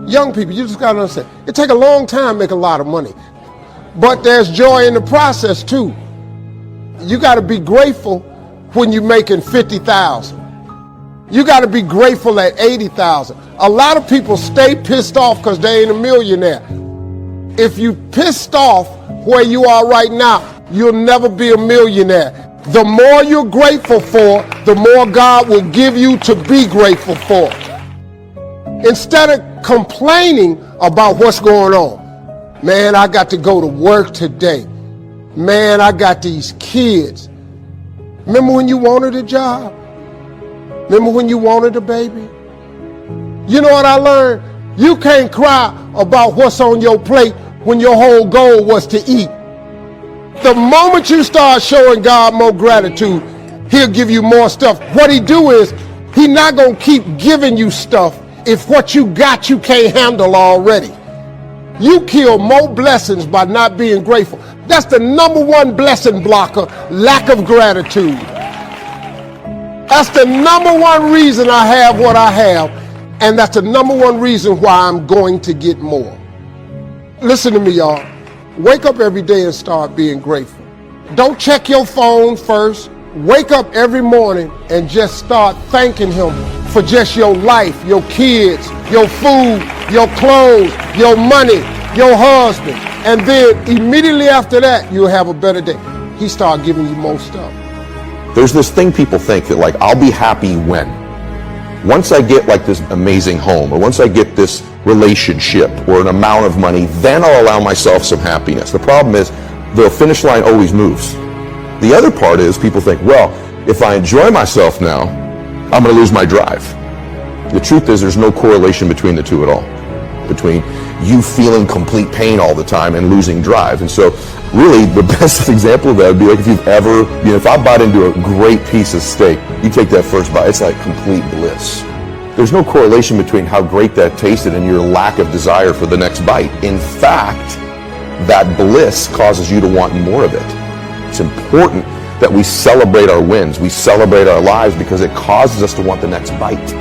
Young people, you just got to understand, it takes a long time to make a lot of money. But there's joy in the process too. You got to be grateful when you're making 50,000. You got to be grateful at 80,000. A lot of people stay pissed off because they ain't a millionaire. If you pissed off where you are right now, you'll never be a millionaire. The more you're grateful for, the more God will give you to be grateful for. Instead of complaining about what's going on, man, I got to go to work today. Man, I got these kids. Remember when you wanted a job? Remember when you wanted a baby? You know what I learned? You can't cry about what's on your plate when your whole goal was to eat. The moment you start showing God more gratitude, he'll give you more stuff. What he do is, he's not going to keep giving you stuff if what you got you can't handle already. You kill more blessings by not being grateful. That's the number one blessing blocker, lack of gratitude. That's the number one reason I have what I have, and that's the number one reason why I'm going to get more. Listen to me, y'all. Wake up every day and start being grateful. Don't check your phone first. Wake up every morning and just start thanking him for just your life, your kids, your food, your clothes, your money, your husband. And then immediately after that, you'll have a better day. He start giving you more stuff. There's this thing people think that like, I'll be happy when. Once I get like this amazing home, or once I get this relationship or an amount of money, then I'll allow myself some happiness. The problem is the finish line always moves. The other part is people think, well, if I enjoy myself now, I'm going to lose my drive. The truth is there's no correlation between the two at all, between you feeling complete pain all the time and losing drive. And so really the best example of that would be like if you've ever, if I bite into a great piece of steak, you take that first bite, it's like complete bliss. There's no correlation between how great that tasted and your lack of desire for the next bite. In fact, that bliss causes you to want more of it. It's important that we celebrate our wins. We celebrate our lives because it causes us to want the next bite.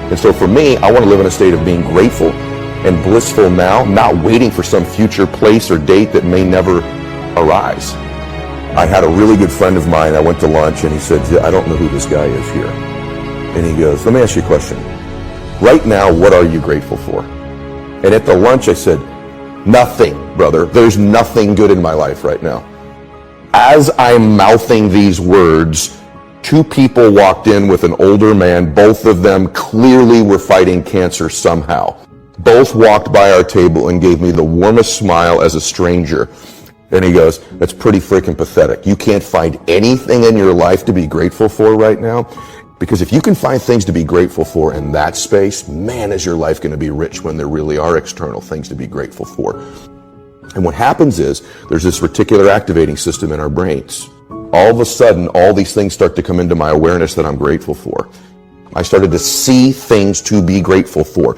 And so for me, I want to live in a state of being grateful and blissful now, not waiting for some future place or date that may never arise. I had a really good friend of mine. I went to lunch and he said, I don't know who this guy is here. And he goes, let me ask you a question. Right now, what are you grateful for? And at the lunch I said, nothing, brother. There's nothing good in my life right now. As I'm mouthing these words, two people walked in with an older man. Both of them clearly were fighting cancer somehow. Both walked by our table and gave me the warmest smile as a stranger. And he goes, that's pretty freaking pathetic. You can't find anything in your life to be grateful for right now? Because if you can find things to be grateful for in that space, man, is your life going to be rich when there really are external things to be grateful for. And what happens is there's this reticular activating system in our brains. All of a sudden, all these things start to come into my awareness that I'm grateful for. I started to see things to be grateful for.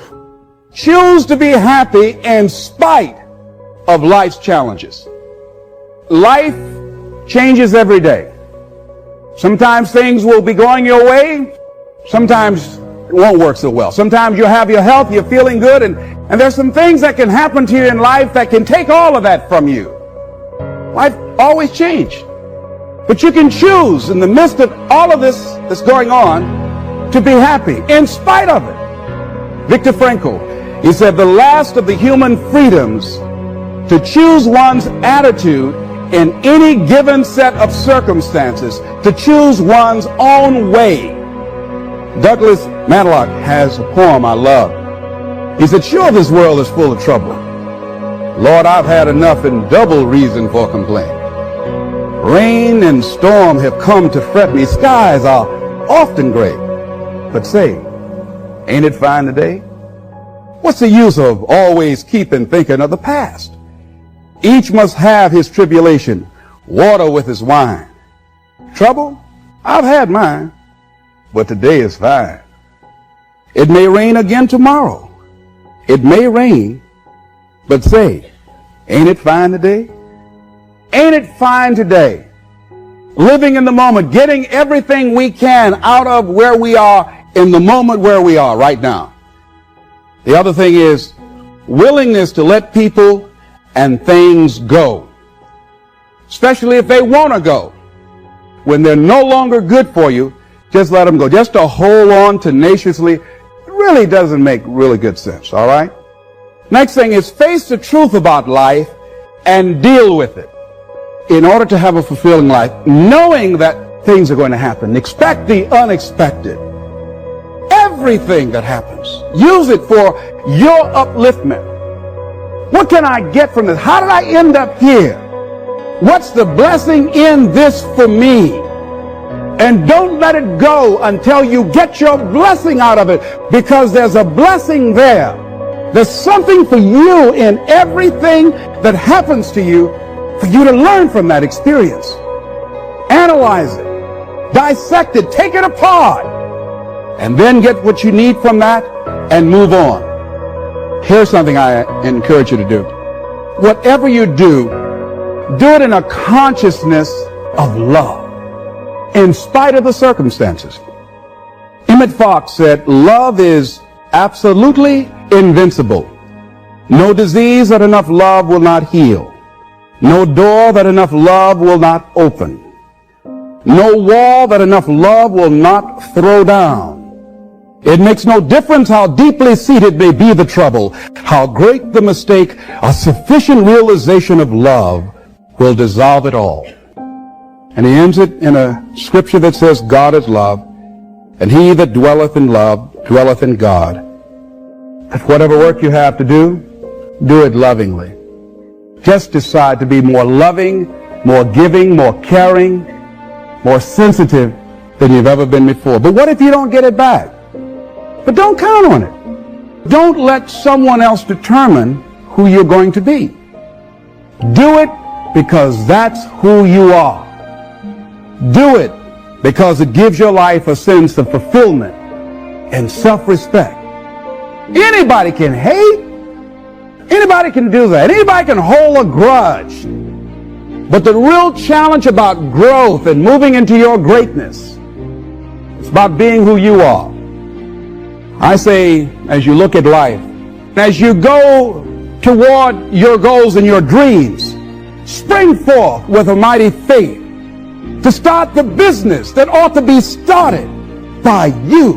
Choose to be happy in spite of life's challenges. Life changes every day. Sometimes things will be going your way. Sometimes it won't work so well. Sometimes you'll have your health, you're feeling good, and there's some things that can happen to you in life that can take all of that from you. Life always changes. But you can choose in the midst of all of this that's going on to be happy in spite of it. Viktor Frankl, he said the last of the human freedoms to choose one's attitude in any given set of circumstances, to choose one's own way. Douglas Matlock has a poem I love. He said, sure, this world is full of trouble. Lord, I've had enough and double reason for complaint. Rain and storm have come to fret me. Skies are often gray. But say, ain't it fine today? What's the use of always keeping thinking of the past? Each must have his tribulation, water with his wine. Trouble? I've had mine, but today is fine. It may rain again tomorrow. It may rain, but say, ain't it fine today? Ain't it fine today? Living in the moment, getting everything we can out of where we are in the moment where we are right now. The other thing is, willingness to let people and things go, especially if they want to go. When they're no longer good for you, just let them go. Just to hold on tenaciously really doesn't make really good sense, all right? Next thing is face the truth about life and deal with it. In order to have a fulfilling life, knowing that things are going to happen, expect the unexpected. Everything that happens, use it for your upliftment. What can I get from this? How did I end up here? What's the blessing in this for me? And don't let it go until you get your blessing out of it, because there's a blessing there. There's something for you in everything that happens to you for you to learn from that experience. Analyze it, dissect it, take it apart, and then get what you need from that and move on. Here's something I encourage you to do. Whatever you do it in a consciousness of love, in spite of the circumstances. Emmett Fox said, love is absolutely invincible. No disease that enough love will not heal. No door that enough love will not open. No wall that enough love will not throw down. It makes no difference how deeply seated may be the trouble, how great the mistake, a sufficient realization of love will dissolve it all. And he ends it in a scripture that says, God is love, and he that dwelleth in love dwelleth in God. That whatever work you have to do it lovingly. Just decide to be more loving, more giving, more caring, more sensitive than you've ever been before. But what if you don't get it back? But don't count on it. Don't let someone else determine who you're going to be. Do it because that's who you are. Do it because it gives your life a sense of fulfillment and self-respect. Anybody can hate. Anybody can do that. Anybody can hold a grudge. But the real challenge about growth and moving into your greatness is about being who you are. I say, as you look at life, as you go toward your goals and your dreams, spring forth with a mighty faith to start the business that ought to be started by you,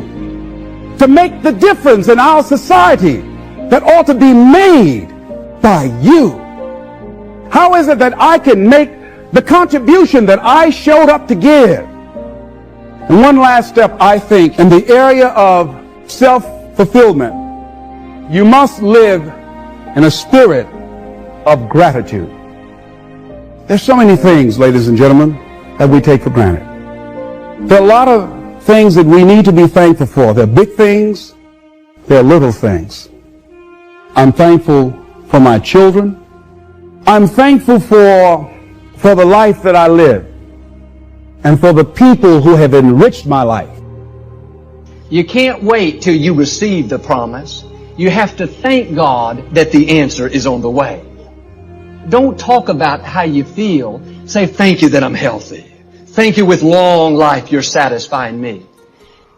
to make the difference in our society that ought to be made by you. How is it that I can make the contribution that I showed up to give? And one last step, I think, in the area of self-fulfillment, you must live in a spirit of gratitude. There's so many things, ladies and gentlemen, that we take for granted. There are a lot of things that we need to be thankful for. There are big things, there are little things. I'm thankful for my children. I'm thankful for the life that I live and for the people who have enriched my life. You can't wait till you receive the promise. You have to thank God that the answer is on the way. Don't talk about how you feel. Say, thank you that I'm healthy. Thank you with long life you're satisfying me.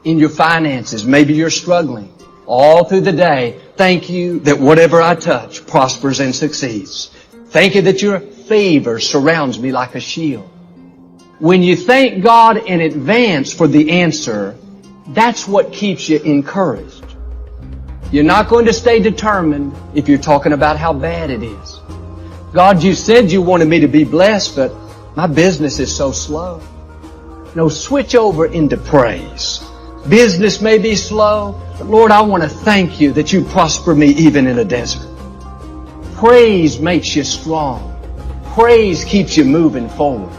In your finances, maybe you're struggling. All through the day, thank you that whatever I touch prospers and succeeds. Thank you that your favor surrounds me like a shield. When you thank God in advance for the answer, that's what keeps you encouraged. You're not going to stay determined if you're talking about how bad it is. God, you said you wanted me to be blessed, but my business is so slow. No, switch over into praise. Business may be slow, but Lord, I want to thank you that you prosper me even in a desert. Praise makes you strong. Praise keeps you moving forward.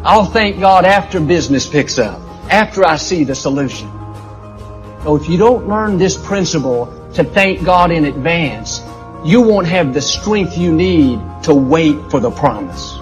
I'll thank God after business picks up, after I see the solution. So if you don't learn this principle to thank God in advance, you won't have the strength you need to wait for the promise.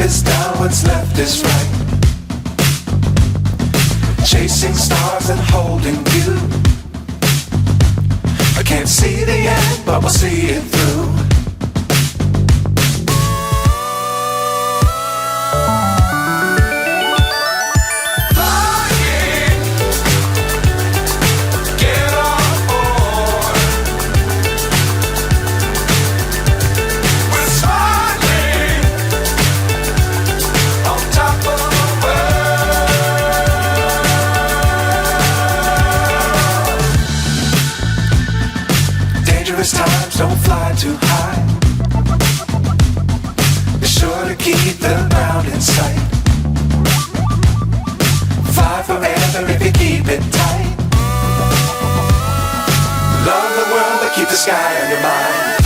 is down, what's left is right. Chasing stars and holding you. I can't see the end, but we'll see it through. Times don't fly too high. Be sure to keep the ground in sight. Fly forever if you keep it tight. Love the world but keep the sky on your mind.